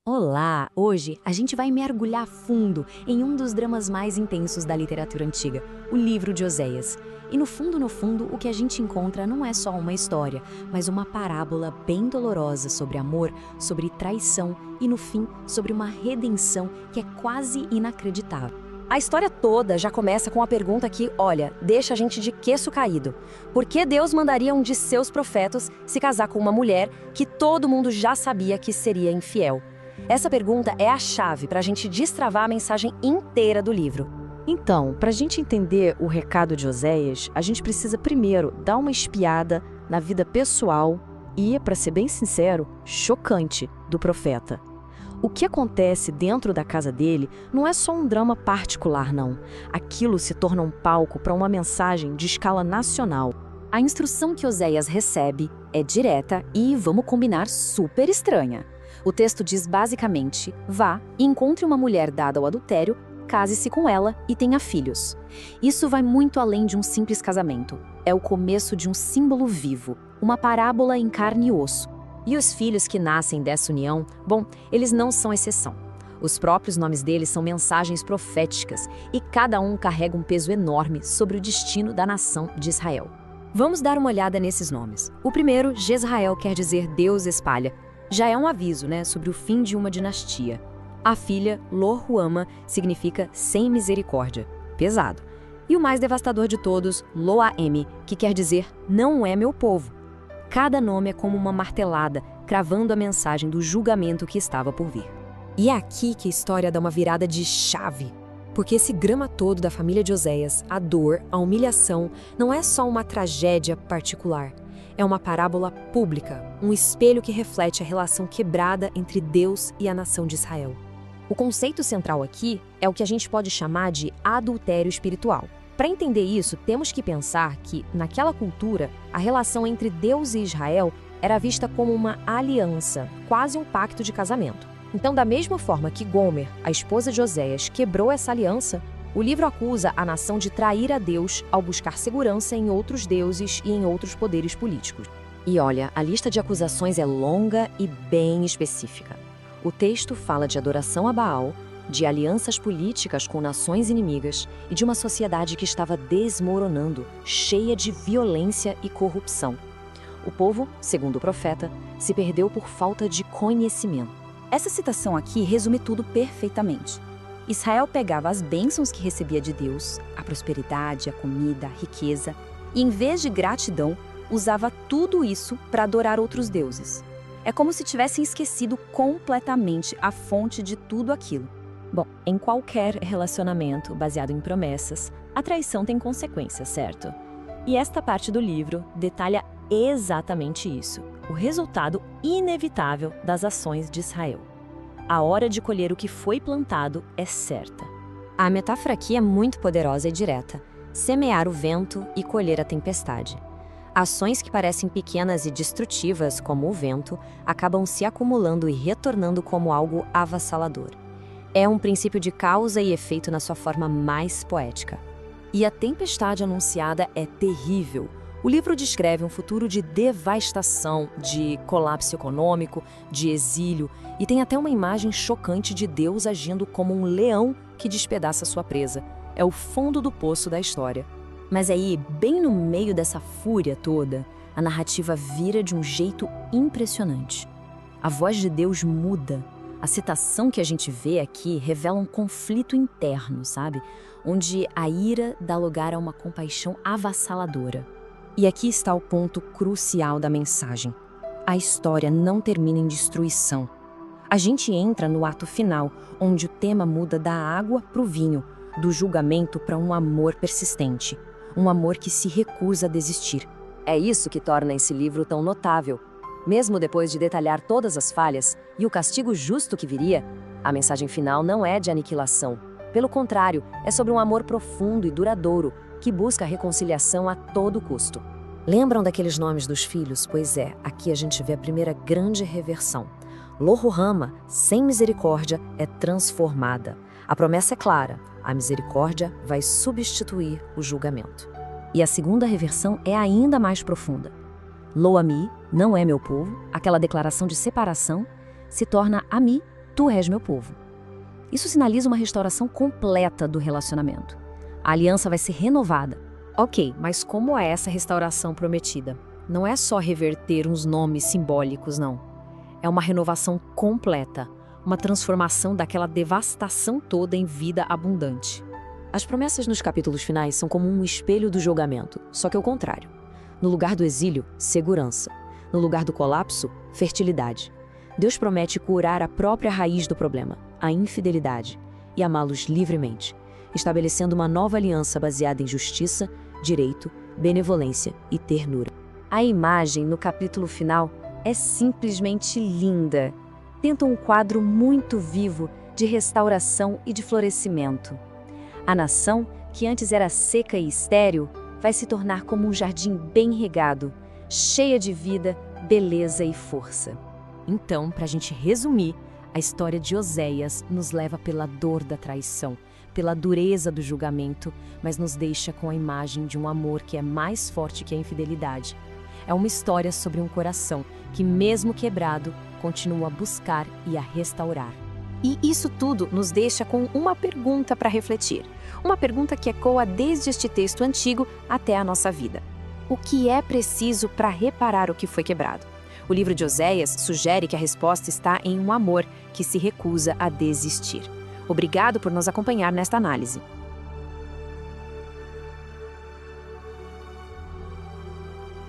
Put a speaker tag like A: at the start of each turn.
A: Olá! Hoje a gente vai mergulhar fundo em um dos dramas mais intensos da literatura antiga, o livro de Oséias. E no fundo, o que a gente encontra não é só uma história, mas uma parábola bem dolorosa sobre amor, sobre traição e, no fim, sobre uma redenção que é quase inacreditável.
B: A história toda já começa com a pergunta que, olha, deixa a gente de queixo caído. Por que Deus mandaria um de seus profetas se casar com uma mulher que todo mundo já sabia que seria infiel? Essa pergunta é a chave para a gente destravar a mensagem inteira do livro.
C: Então, para a gente entender o recado de Oséias, a gente precisa primeiro dar uma espiada na vida pessoal e, para ser bem sincero, chocante do profeta. O que acontece dentro da casa dele não é só um drama particular, não. Aquilo se torna um palco para uma mensagem de escala nacional.
A: A instrução que Oséias recebe é direta e, vamos combinar, super estranha. O texto diz basicamente: vá e encontre uma mulher dada ao adultério, case-se com ela e tenha filhos. Isso vai muito além de um simples casamento. É o começo de um símbolo vivo, uma parábola em carne e osso. E os filhos que nascem dessa união, bom, eles não são exceção. Os próprios nomes deles são mensagens proféticas e cada um carrega um peso enorme sobre o destino da nação de Israel. Vamos dar uma olhada nesses nomes. O primeiro, Jezrael, quer dizer Deus espalha. Já é um aviso, sobre o fim de uma dinastia. A filha, Lo-Ruama, significa sem misericórdia. Pesado. E o mais devastador de todos, Lo-Ami, que quer dizer não é meu povo. Cada nome é como uma martelada, cravando a mensagem do julgamento que estava por vir.
D: E é aqui que a história dá uma virada de chave. Porque esse drama todo da família de Oséias, a dor, a humilhação, não é só uma tragédia particular. É uma parábola pública, um espelho que reflete a relação quebrada entre Deus e a nação de Israel.
B: O conceito central aqui é o que a gente pode chamar de adultério espiritual. Para entender isso, temos que pensar que, naquela cultura, a relação entre Deus e Israel era vista como uma aliança, quase um pacto de casamento. Então, da mesma forma que Gomer, a esposa de Oséias, quebrou essa aliança, o livro acusa a nação de trair a Deus ao buscar segurança em outros deuses e em outros poderes políticos.
A: E olha, a lista de acusações é longa e bem específica. O texto fala de adoração a Baal, de alianças políticas com nações inimigas e de uma sociedade que estava desmoronando, cheia de violência e corrupção. O povo, segundo o profeta, se perdeu por falta de conhecimento.
E: Essa citação aqui resume tudo perfeitamente. Israel pegava as bênçãos que recebia de Deus, a prosperidade, a comida, a riqueza, e em vez de gratidão, usava tudo isso para adorar outros deuses. É como se tivessem esquecido completamente a fonte de tudo aquilo.
A: Bom, em qualquer relacionamento baseado em promessas, a traição tem consequências, certo? E esta parte do livro detalha exatamente isso, o resultado inevitável das ações de Israel. A hora de colher o que foi plantado é certa.
B: A metáfora aqui é muito poderosa e direta: semear o vento e colher a tempestade. Ações que parecem pequenas e destrutivas, como o vento, acabam se acumulando e retornando como algo avassalador. É um princípio de causa e efeito na sua forma mais poética.
D: E a tempestade anunciada é terrível. O livro descreve um futuro de devastação, de colapso econômico, de exílio, e tem até uma imagem chocante de Deus agindo como um leão que despedaça sua presa. É o fundo do poço da história.
A: Mas aí, bem no meio dessa fúria toda, a narrativa vira de um jeito impressionante. A voz de Deus muda. A citação que a gente vê aqui revela um conflito interno, sabe? Onde a ira dá lugar a uma compaixão avassaladora.
B: E aqui está o ponto crucial da mensagem. A história não termina em destruição. A gente entra no ato final, onde o tema muda da água para o vinho, do julgamento para um amor persistente, um amor que se recusa a desistir.
A: É isso que torna esse livro tão notável. Mesmo depois de detalhar todas as falhas e o castigo justo que viria, a mensagem final não é de aniquilação. Pelo contrário, é sobre um amor profundo e duradouro, que busca a reconciliação a todo custo.
D: Lembram daqueles nomes dos filhos? Pois é, aqui a gente vê a primeira grande reversão. Lo-Ruama, sem misericórdia, é transformada. A promessa é clara: a misericórdia vai substituir o julgamento.
A: E a segunda reversão é ainda mais profunda. Lo-Ami, não é meu povo, aquela declaração de separação, se torna Ami, Tu és meu povo. Isso sinaliza uma restauração completa do relacionamento. A aliança vai ser renovada.
B: Ok, mas como é essa restauração prometida? Não é só reverter uns nomes simbólicos, não. É uma renovação completa, uma transformação daquela devastação toda em vida abundante.
C: As promessas nos capítulos finais são como um espelho do julgamento, só que ao contrário. No lugar do exílio, segurança. No lugar do colapso, fertilidade. Deus promete curar a própria raiz do problema, a infidelidade, e amá-los livremente, estabelecendo uma nova aliança baseada em justiça, direito, benevolência e ternura.
A: A imagem no capítulo final é simplesmente linda. Pinta um quadro muito vivo de restauração e de florescimento. A nação, que antes era seca e estéril, vai se tornar como um jardim bem regado, cheia de vida, beleza e força.
D: Então, para a gente resumir, a história de Oséias nos leva pela dor da traição, pela dureza do julgamento, mas nos deixa com a imagem de um amor que é mais forte que a infidelidade. É uma história sobre um coração que, mesmo quebrado, continua a buscar e a restaurar.
E: E isso tudo nos deixa com uma pergunta para refletir. Uma pergunta que ecoa desde este texto antigo até a nossa vida. O que é preciso para reparar o que foi quebrado? O livro de Oséias sugere que a resposta está em um amor que se recusa a desistir. Obrigado por nos acompanhar nesta análise.